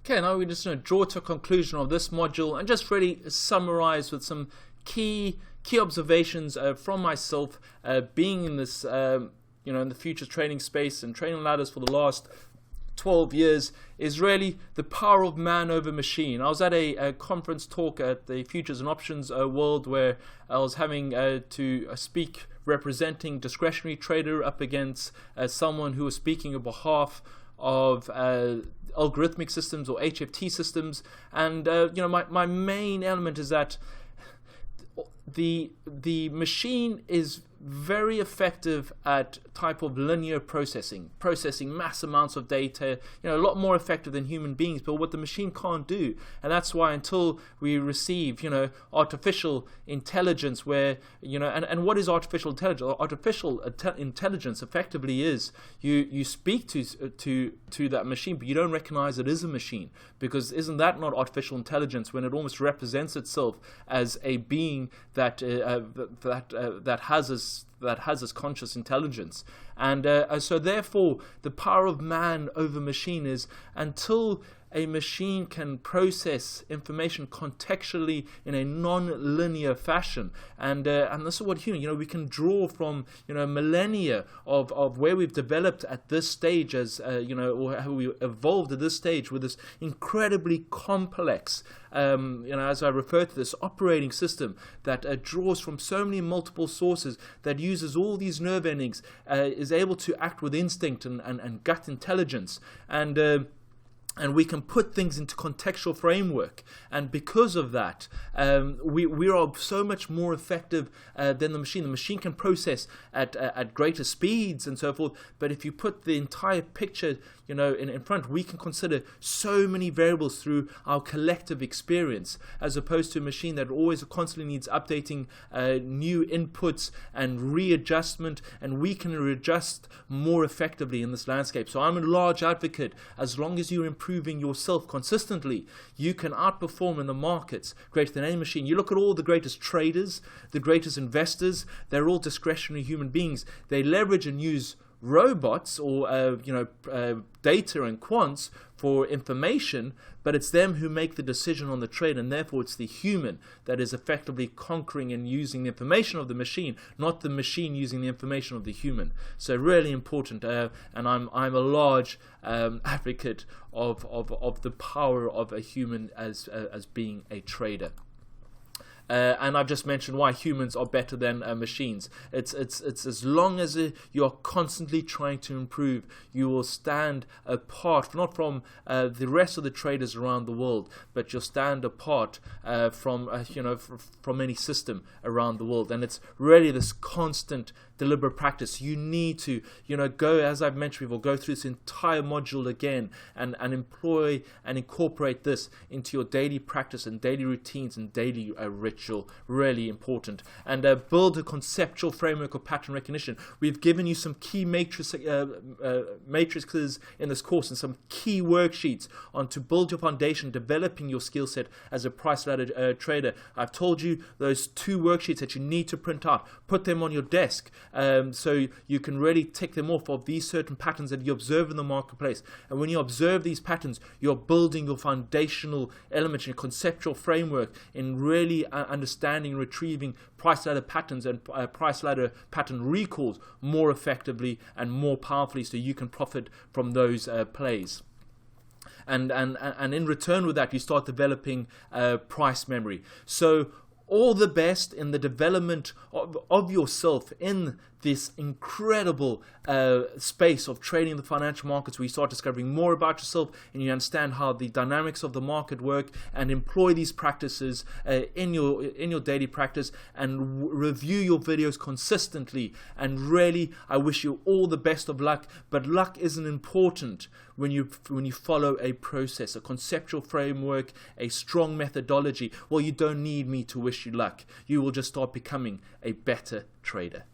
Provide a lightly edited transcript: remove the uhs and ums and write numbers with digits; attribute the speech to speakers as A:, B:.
A: Okay, now we're just going to draw to a conclusion of this module and just really summarize with some key observations from myself, being in this, in the futures trading space and trading ladders for the last 12 years, is really the power of man over machine. I was at a conference talk at the Futures and Options World where I was having to speak representing discretionary trader up against someone who was speaking on behalf of algorithmic systems or HFT systems, and my main element is that the machine is very effective at type of linear processing mass amounts of data, a lot more effective than human beings, but what the machine can't do. And that's why until we receive, artificial intelligence where, and what is artificial intelligence? Artificial intelligence effectively is you speak to that machine, but you don't recognize it is a machine, because isn't that not artificial intelligence when it almost represents itself as a being that has this conscious intelligence? And so therefore the power of man over machine is, until a machine can process information contextually in a non-linear fashion, and this is what human, we can draw from millennia of where we've developed at this stage as or how we evolved at this stage with this incredibly complex as I refer to this operating system that draws from so many multiple sources, that uses all these nerve endings, is able to act with instinct and gut intelligence, and we can put things into contextual framework, and because of that, we are so much more effective than the machine. The machine can process at greater speeds and so forth, but if you put the entire picture in front, we can consider so many variables through our collective experience, as opposed to a machine that always constantly needs updating new inputs and readjustment, and we can readjust more effectively in this landscape. So I'm a large advocate, as long as you're improving yourself consistently, you can outperform in the markets greater than any machine. You look at all the greatest traders, the greatest investors, they're all discretionary human beings. They leverage and use robots or data and quants for information, but it's them who make the decision on the trade, and therefore it's the human that is effectively conquering and using the information of the machine, not the machine using the information of the human. So really important, and I'm a large advocate of the power of a human as being a trader. And I've just mentioned why humans are better than machines. It's as long as you're constantly trying to improve, you will stand apart, not from the rest of the traders around the world, but you'll stand apart from any system around the world. And it's really this constant deliberate practice. You need to go, as I've mentioned before, go through this entire module again and employ and incorporate this into your daily practice and daily routines and daily ritual. Really important. And build a conceptual framework of pattern recognition. We've given you some key matrices in this course and some key worksheets on to build your foundation, developing your skill set as a price ladder trader. I've told you those 2 worksheets that you need to print out. Put them on your desk. So you can really tick them off of these certain patterns that you observe in the marketplace. And when you observe these patterns, you're building your foundational elements, your conceptual framework in really understanding and retrieving price ladder patterns and price ladder pattern recalls more effectively and more powerfully, so you can profit from those plays. And in return with that, you start developing price memory. So all the best in the development of yourself in this incredible space of trading the financial markets, where you start discovering more about yourself and you understand how the dynamics of the market work, and employ these practices in your daily practice, and review your videos consistently. And really, I wish you all the best of luck, but luck isn't important when you follow a process, a conceptual framework, a strong methodology. Well, you don't need me to wish you luck. You will just start becoming a better trader.